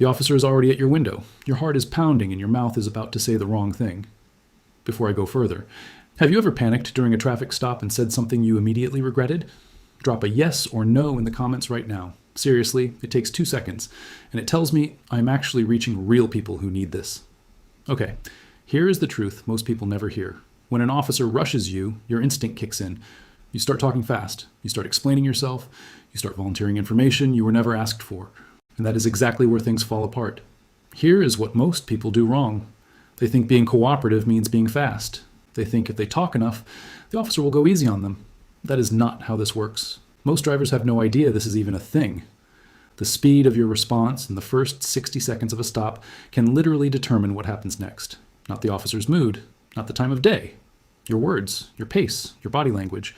The officer is already at your window. Your heart is pounding and your mouth is about to say the wrong thing. Before I go further, have you ever panicked during a traffic stop and said something you immediately regretted? Drop a yes or no in the comments right now. Seriously, it takes 2 seconds, and it tells me I'm actually reaching real people who need this. Okay, here is the truth most people never hear. When an officer rushes you, your instinct kicks in. You start talking fast. You start explaining yourself. You start volunteering information you were never asked for. And that is exactly where things fall apart. Here is what most people do wrong. They think being cooperative means being fast. They think if they talk enough, the officer will go easy on them. That is not how this works. Most drivers have no idea this is even a thing. The speed of your response in the first 60 seconds of a stop can literally determine what happens next. Not the officer's mood, not the time of day, your words, your pace, your body language.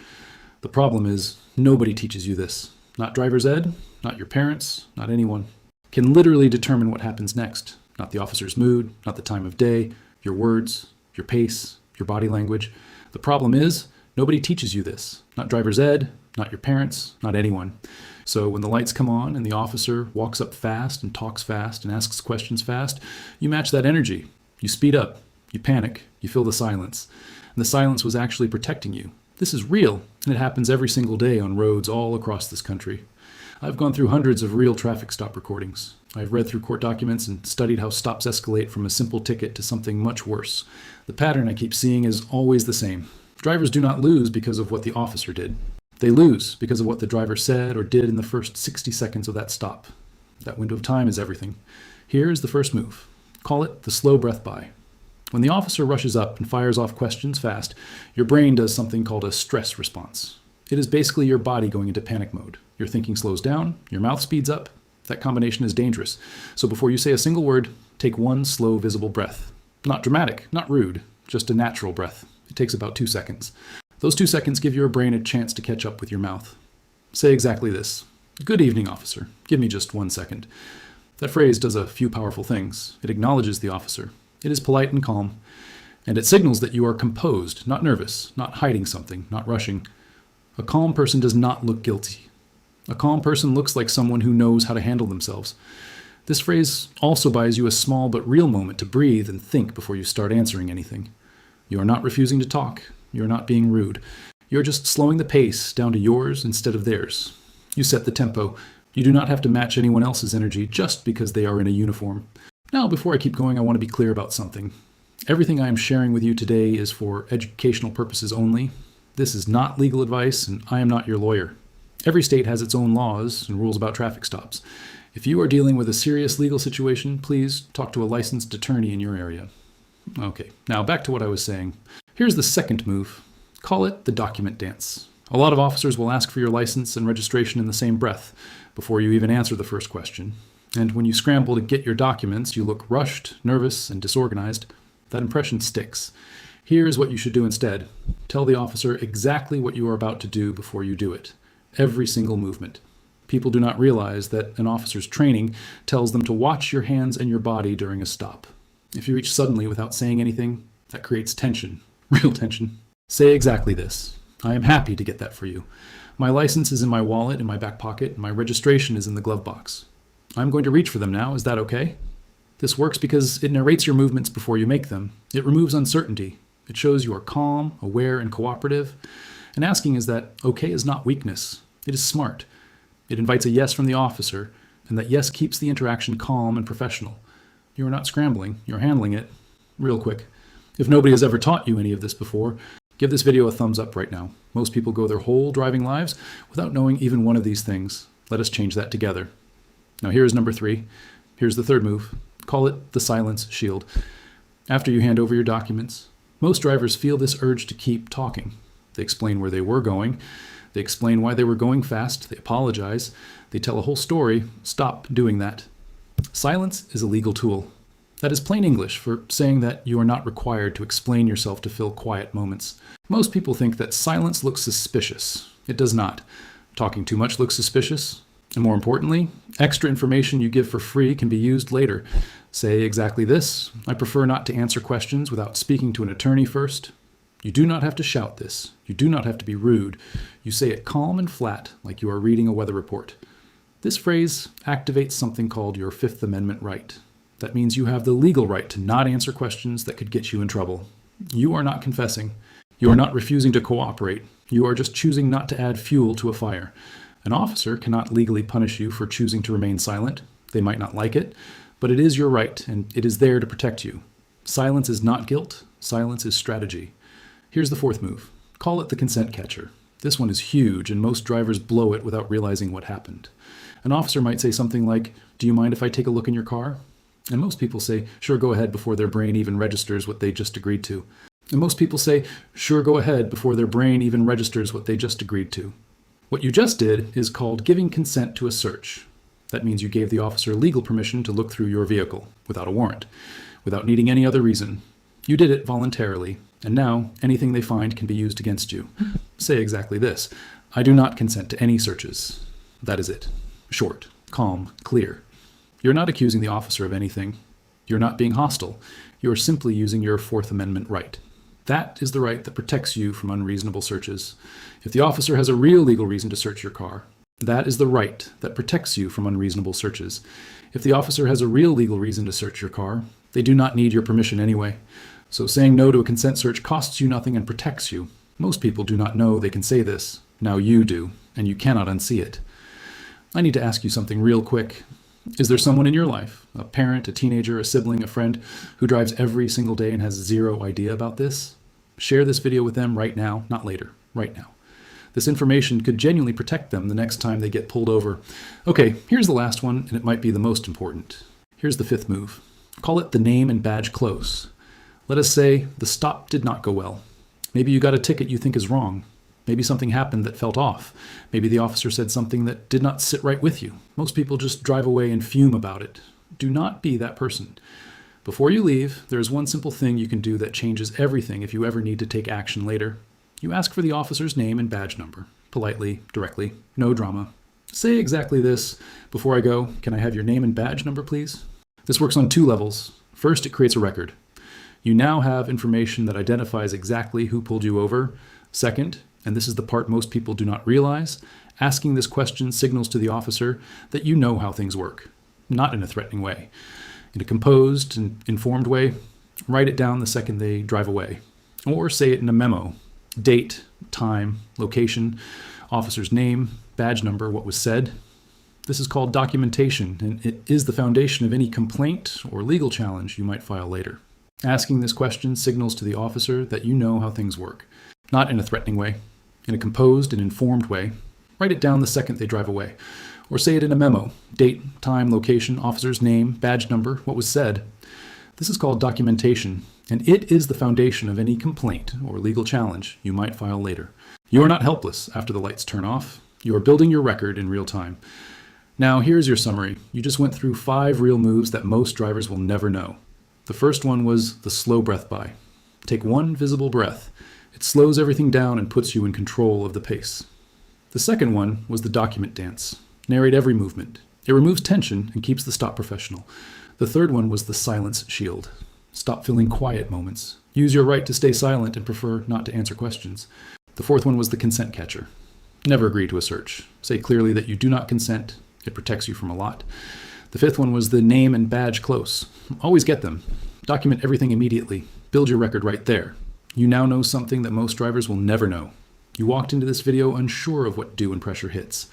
The problem is nobody teaches you this. Not driver's ed, not your parents, not anyone. Can literally determine what happens next. Not the officer's mood, not the time of day, your words, your pace, your body language. The problem is nobody teaches you this. Not driver's ed, not your parents, not anyone. So when the lights come on and the officer walks up fast and talks fast and asks questions fast, you match that energy. You speed up, you panic, you feel the silence. And the silence was actually protecting you. This is real, and it happens every single day on roads all across this country. I've gone through hundreds of real traffic stop recordings. I've read through court documents and studied how stops escalate from a simple ticket to something much worse. The pattern I keep seeing is always the same. Drivers do not lose because of what the officer did. They lose because of what the driver said or did in the first 60 seconds of that stop. That window of time is everything. Here is the first move. Call it the slow breath by. When the officer rushes up and fires off questions fast, your brain does something called a stress response. It is basically your body going into panic mode. Your thinking slows down, your mouth speeds up. That combination is dangerous. So before you say a single word, take one slow, visible breath. Not dramatic, not rude, just a natural breath. It takes about 2 seconds. Those 2 seconds give your brain a chance to catch up with your mouth. Say exactly this. Good evening, officer. Give me just 1 second. That phrase does a few powerful things. It acknowledges the officer. It is polite and calm. And it signals that you are composed, not nervous, not hiding something, not rushing. A calm person does not look guilty. A calm person looks like someone who knows how to handle themselves. This phrase also buys you a small but real moment to breathe and think before you start answering anything. You are not refusing to talk. You are not being rude. You are just slowing the pace down to yours instead of theirs. You set the tempo. You do not have to match anyone else's energy just because they are in a uniform. Now, before I keep going, I want to be clear about something. Everything I am sharing with you today is for educational purposes only. This is not legal advice, and I am not your lawyer. Every state has its own laws and rules about traffic stops. If you are dealing with a serious legal situation, please talk to a licensed attorney in your area. Okay, now back to what I was saying. Here's the second move. Call it the document dance. A lot of officers will ask for your license and registration in the same breath before you even answer the first question. And when you scramble to get your documents, you look rushed, nervous, and disorganized. That impression sticks. Here's what you should do instead. Tell the officer exactly what you are about to do before you do it. Every single movement. People do not realize that an officer's training tells them to watch your hands and your body during a stop. If you reach suddenly without saying anything, that creates tension. Real tension. Say exactly this. I am happy to get that for you. My license is in my wallet, in my back pocket, and my registration is in the glove box. I'm going to reach for them now. Is that okay? This works because it narrates your movements before you make them. It removes uncertainty. It shows you are calm, aware, and cooperative. And asking is that okay is not weakness. It is smart. It invites a yes from the officer, and that yes keeps the interaction calm and professional. You are not scrambling. You're handling it. Real quick. If nobody has ever taught you any of this before, give this video a thumbs up right now. Most people go their whole driving lives without knowing even one of these things. Let us change that together. Now here's number 3. Here's the third move. Call it the silence shield. After you hand over your documents, most drivers feel this urge to keep talking. They explain where they were going. They explain why they were going fast. They apologize. They tell a whole story. Stop doing that. Silence is a legal tool. That is plain English for saying that you are not required to explain yourself to fill quiet moments. Most people think that silence looks suspicious. It does not. Talking too much looks suspicious. And more importantly, extra information you give for free can be used later. Say exactly this. I prefer not to answer questions without speaking to an attorney first. You do not have to shout this. You do not have to be rude. You say it calm and flat, like you are reading a weather report. This phrase activates something called your Fifth Amendment right. That means you have the legal right to not answer questions that could get you in trouble. You are not confessing. You are not refusing to cooperate. You are just choosing not to add fuel to a fire. An officer cannot legally punish you for choosing to remain silent. They might not like it, but it is your right, and it is there to protect you. Silence is not guilt. Silence is strategy. Here's the fourth move. Call it the consent catcher. This one is huge, and most drivers blow it without realizing what happened. An officer might say something like, "Do you mind if I take a look in your car?" And most people say, "Sure, go ahead," before their brain even registers what they just agreed to. And most people say, "Sure, go ahead," before their brain even registers what they just agreed to. What you just did is called giving consent to a search. That means you gave the officer legal permission to look through your vehicle without a warrant, without needing any other reason. You did it voluntarily, and now anything they find can be used against you. Say exactly this: "I do not consent to any searches." That is it. Short, calm, clear. You're not accusing the officer of anything. You're not being hostile. You're simply using your Fourth Amendment right. That is the right that protects you from unreasonable searches. If the officer has a real legal reason to search your car, that is the right that protects you from unreasonable searches. If the officer has a real legal reason to search your car, they do not need your permission anyway. So saying no to a consent search costs you nothing and protects you. Most people do not know they can say this. Now you do, and you cannot unsee it. I need to ask you something real quick. Is there someone in your life, a parent, a teenager, a sibling, a friend, who drives every single day and has zero idea about this? Share this video with them right now, not later, right now. This information could genuinely protect them the next time they get pulled over. Okay, here's the last one, and it might be the most important. Here's the fifth move. Call it the name and badge close. Let us say the stop did not go well. Maybe you got a ticket you think is wrong. Maybe something happened that felt off. Maybe the officer said something that did not sit right with you. Most people just drive away and fume about it. Do not be that person. Before you leave, there is one simple thing you can do that changes everything if you ever need to take action later. You ask for the officer's name and badge number. Politely, directly, no drama. Say exactly this: "Before I go, can I have your name and badge number, please?" This works on two levels. First, it creates a record. You now have information that identifies exactly who pulled you over. Second, and this is the part most people do not realize, asking this question signals to the officer that you know how things work, not in a threatening way. In a composed and informed way, write it down the second they drive away. Or say it in a memo. Date, time, location, officer's name, badge number, what was said. This is called documentation, and it is the foundation of any complaint or legal challenge you might file later. Asking this question signals to the officer that you know how things work, not in a threatening way. In a composed and informed way, write it down the second they drive away. Or say it in a memo. Date, time, location, officer's name, badge number, what was said. This is called documentation, and it is the foundation of any complaint or legal challenge you might file later. You are not helpless after the lights turn off. You are building your record in real time. Now, here's your summary. You just went through 5 real moves that most drivers will never know. The first one was the slow breath by. Take one visible breath. It slows everything down and puts you in control of the pace. The second one was the document dance. Narrate every movement. It removes tension and keeps the stop professional. The third one was the silence shield. Stop filling quiet moments. Use your right to stay silent and prefer not to answer questions. The fourth one was the consent catcher. Never agree to a search. Say clearly that you do not consent. It protects you from a lot. The fifth one was the name and badge close. Always get them. Document everything immediately. Build your record right there. You now know something that most drivers will never know. You walked into this video unsure of what to do when pressure hits.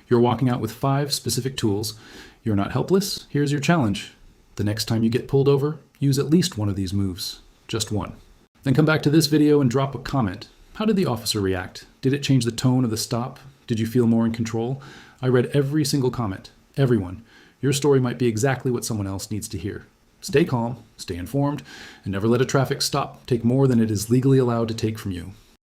You're walking out with 5 specific tools. You're not helpless. Here's your challenge. The next time you get pulled over, use at least one of these moves. Just one. Then come back to this video and drop a comment. How did the officer react? Did it change the tone of the stop? Did you feel more in control? I read every single comment. Everyone. Your story might be exactly what someone else needs to hear. Stay calm, stay informed, and never let a traffic stop take more than it is legally allowed to take from you.